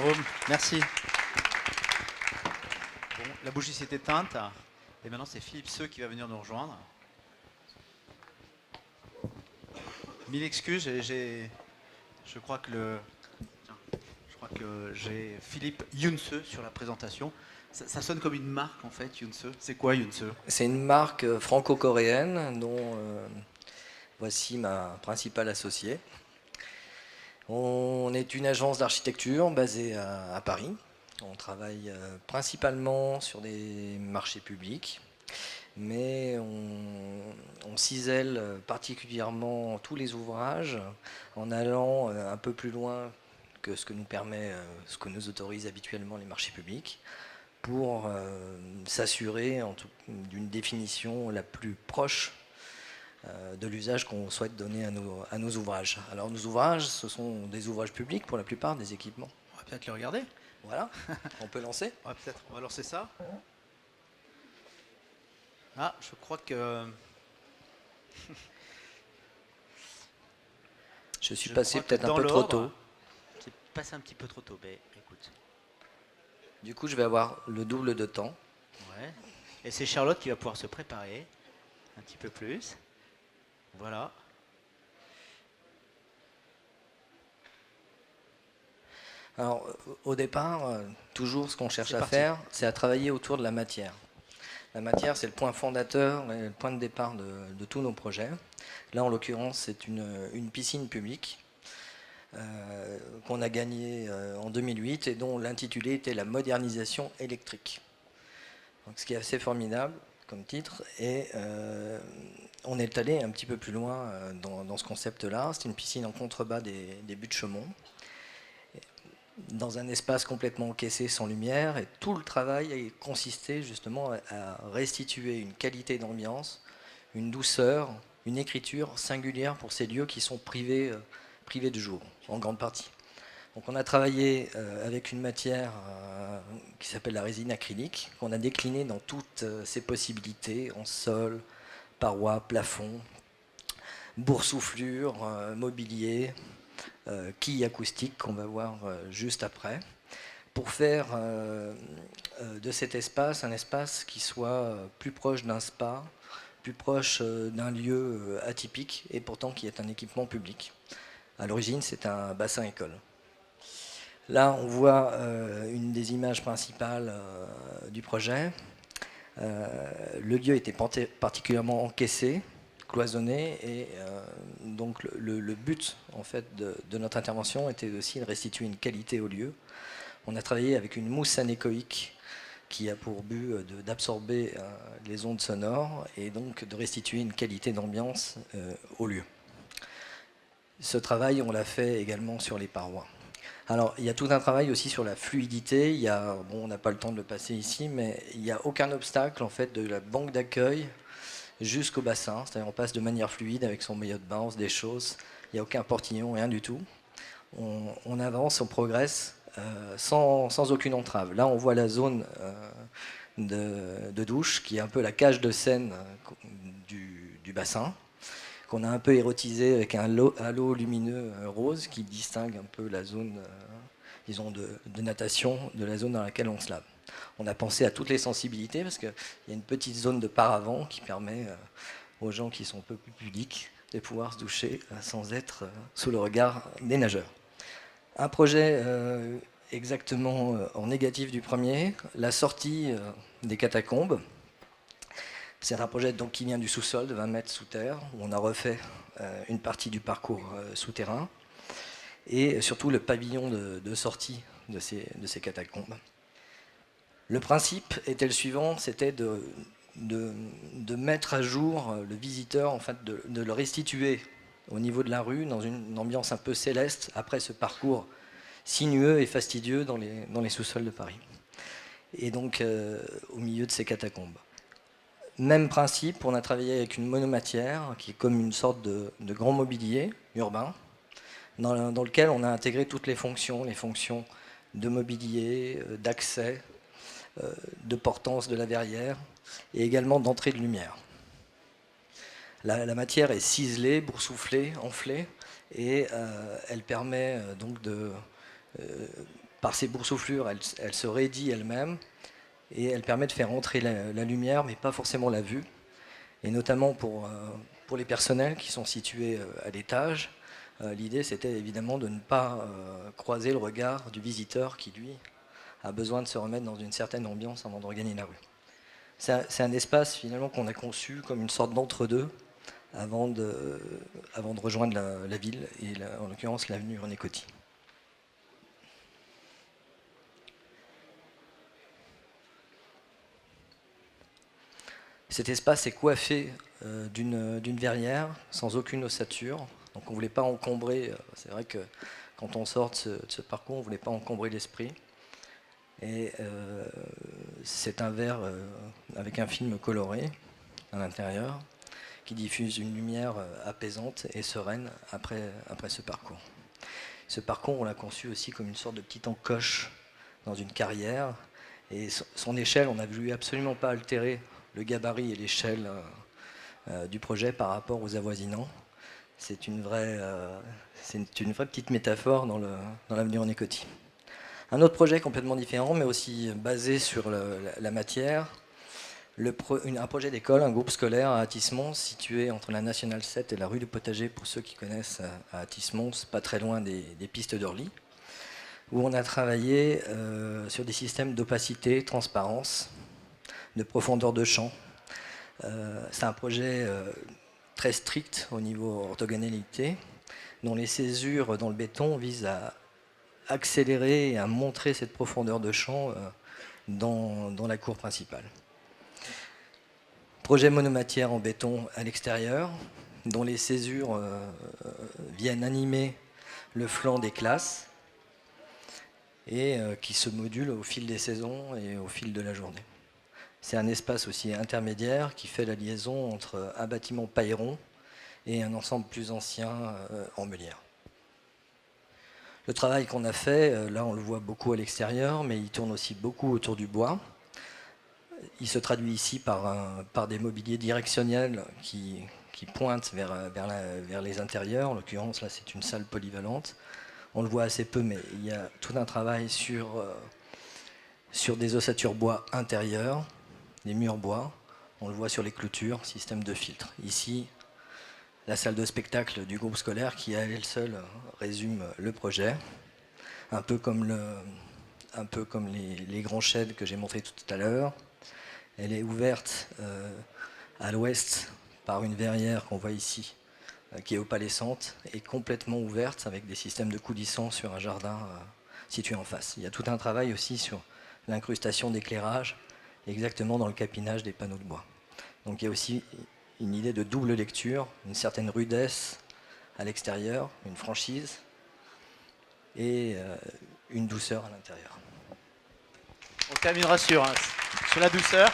Jérôme, merci. Bon, la bougie s'est éteinte et maintenant c'est Philippe Seux qui va venir nous rejoindre. Mille excuses, je crois que j'ai Philippe Younseux sur la présentation. Ça sonne comme une marque en fait, Younseux. C'est quoi Younseux? C'est une marque franco-coréenne dont voici ma principale associée. On est une agence d'architecture basée à Paris. On travaille principalement sur des marchés publics, mais on cisèle particulièrement tous les ouvrages en allant un peu plus loin que ce que nous permet, ce que nous autorise habituellement les marchés publics, pour s'assurer d'une définition la plus proche de l'usage qu'on souhaite donner à nos ouvrages. Alors nos ouvrages, ce sont des ouvrages publics pour la plupart, des équipements. On va peut-être les regarder. Voilà, on peut lancer. On va lancer ça. Ah, je crois que... Je suis passé peut-être un peu trop tôt. C'est passé un petit peu trop tôt, mais écoute. Du coup, je vais avoir le double de temps. Ouais. Et c'est Charlotte qui va pouvoir se préparer un petit peu plus. Voilà. Alors, au départ, toujours ce qu'on cherche à faire, c'est à travailler autour de la matière. La matière, c'est le point fondateur et le point de départ de tous nos projets. Là, en l'occurrence, c'est une piscine publique qu'on a gagnée en 2008 et dont l'intitulé était la modernisation électrique. Donc, ce qui est assez formidable comme titre. Et on est allé un petit peu plus loin dans ce concept-là. C'est une piscine en contrebas des buttes Chaumont, dans un espace complètement encaissé sans lumière, et tout le travail a consisté justement à restituer une qualité d'ambiance, une douceur, une écriture singulière pour ces lieux qui sont privés de jour, en grande partie. Donc on a travaillé avec une matière qui s'appelle la résine acrylique, qu'on a déclinée dans toutes ses possibilités, en sol, parois, plafond, boursouflure, mobilier, quille acoustique qu'on va voir juste après, pour faire de cet espace un espace qui soit plus proche d'un spa, plus proche d'un lieu atypique et pourtant qui est un équipement public. À l'origine, c'est un bassin école. Là, on voit une des images principales du projet. Le lieu était particulièrement encaissé, cloisonné, et donc le but en fait de notre intervention était aussi de restituer une qualité au lieu. On a travaillé avec une mousse anéchoïque qui a pour but d'absorber les ondes sonores et donc de restituer une qualité d'ambiance au lieu. Ce travail, on l'a fait également sur les parois. Alors, il y a tout un travail aussi sur la fluidité. On n'a pas le temps de le passer ici, mais il n'y a aucun obstacle en fait de la banque d'accueil jusqu'au bassin. C'est-à-dire on passe de manière fluide avec son maillot de bain, on se déchausse. Il n'y a aucun portillon, rien du tout. On avance, on progresse sans aucune entrave. Là, on voit la zone de douche qui est un peu la cage de scène du bassin, qu'on a un peu érotisé avec un halo lumineux rose qui distingue un peu la zone disons de natation de la zone dans laquelle on se lave. On a pensé à toutes les sensibilités parce qu'il y a une petite zone de paravent qui permet aux gens qui sont un peu plus pudiques de pouvoir se doucher sans être sous le regard des nageurs. Un projet exactement en négatif du premier, la sortie des catacombes. C'est un projet donc qui vient du sous-sol de 20 mètres sous terre, où on a refait une partie du parcours souterrain, et surtout le pavillon de sortie de ces catacombes. Le principe était le suivant, c'était de mettre à jour le visiteur, en fait, de le restituer au niveau de la rue, dans une ambiance un peu céleste, après ce parcours sinueux et fastidieux dans les sous-sols de Paris. Et donc au milieu de ces catacombes. Même principe, on a travaillé avec une monomatière qui est comme une sorte de grand mobilier urbain dans lequel on a intégré toutes les fonctions de mobilier, d'accès, de portance de la verrière et également d'entrée de lumière. La matière est ciselée, boursouflée, enflée et elle permet donc par ses boursouflures, elle se raidit elle-même et elle permet de faire entrer la lumière, mais pas forcément la vue. Et notamment pour les personnels qui sont situés à l'étage, l'idée c'était évidemment de ne pas croiser le regard du visiteur qui, lui, a besoin de se remettre dans une certaine ambiance avant de regagner la rue. C'est un espace finalement qu'on a conçu comme une sorte d'entre-deux avant de rejoindre la ville, et en l'occurrence l'avenue René Coty. Cet espace est coiffé d'une verrière sans aucune ossature. Donc on ne voulait pas encombrer, c'est vrai que quand on sort de ce parcours, on ne voulait pas encombrer l'esprit. Et c'est un verre avec un film coloré à l'intérieur qui diffuse une lumière apaisante et sereine après ce parcours. Ce parcours, on l'a conçu aussi comme une sorte de petite encoche dans une carrière. Et son échelle, on n'a voulu absolument pas altérer le gabarit et l'échelle du projet par rapport aux avoisinants. C'est une vraie petite métaphore dans l'avenue René Coty. Un autre projet complètement différent, mais aussi basé sur la matière, un projet d'école, un groupe scolaire à Athis-Mons, situé entre la Nationale 7 et la rue du Potager, pour ceux qui connaissent à Athis-Mons, pas très loin des pistes d'Orly, où on a travaillé sur des systèmes d'opacité, transparence, de profondeur de champ. C'est un projet très strict au niveau orthogonalité, dont les césures dans le béton visent à accélérer et à montrer cette profondeur de champ dans la cour principale. Projet monomatière en béton à l'extérieur, dont les césures viennent animer le flanc des classes et qui se modulent au fil des saisons et au fil de la journée. C'est un espace aussi intermédiaire qui fait la liaison entre un bâtiment pailleron et un ensemble plus ancien en meulière. Le travail qu'on a fait, là on le voit beaucoup à l'extérieur, mais il tourne aussi beaucoup autour du bois. Il se traduit ici par des mobiliers directionnels qui pointent vers les intérieurs. En l'occurrence, là c'est une salle polyvalente. On le voit assez peu, mais il y a tout un travail sur des ossatures bois intérieures, des murs bois. On le voit sur les clôtures, système de filtre. Ici, la salle de spectacle du groupe scolaire qui, à elle seule, résume le projet. Un peu comme les grands sheds que j'ai montrés tout à l'heure. Elle est ouverte à l'ouest par une verrière qu'on voit ici, qui est opalescente, et complètement ouverte avec des systèmes de coulissants sur un jardin situé en face. Il y a tout un travail aussi sur l'incrustation d'éclairage, exactement dans le capinage des panneaux de bois. Donc il y a aussi une idée de double lecture, une certaine rudesse à l'extérieur, une franchise, et une douceur à l'intérieur. On terminera sur la douceur.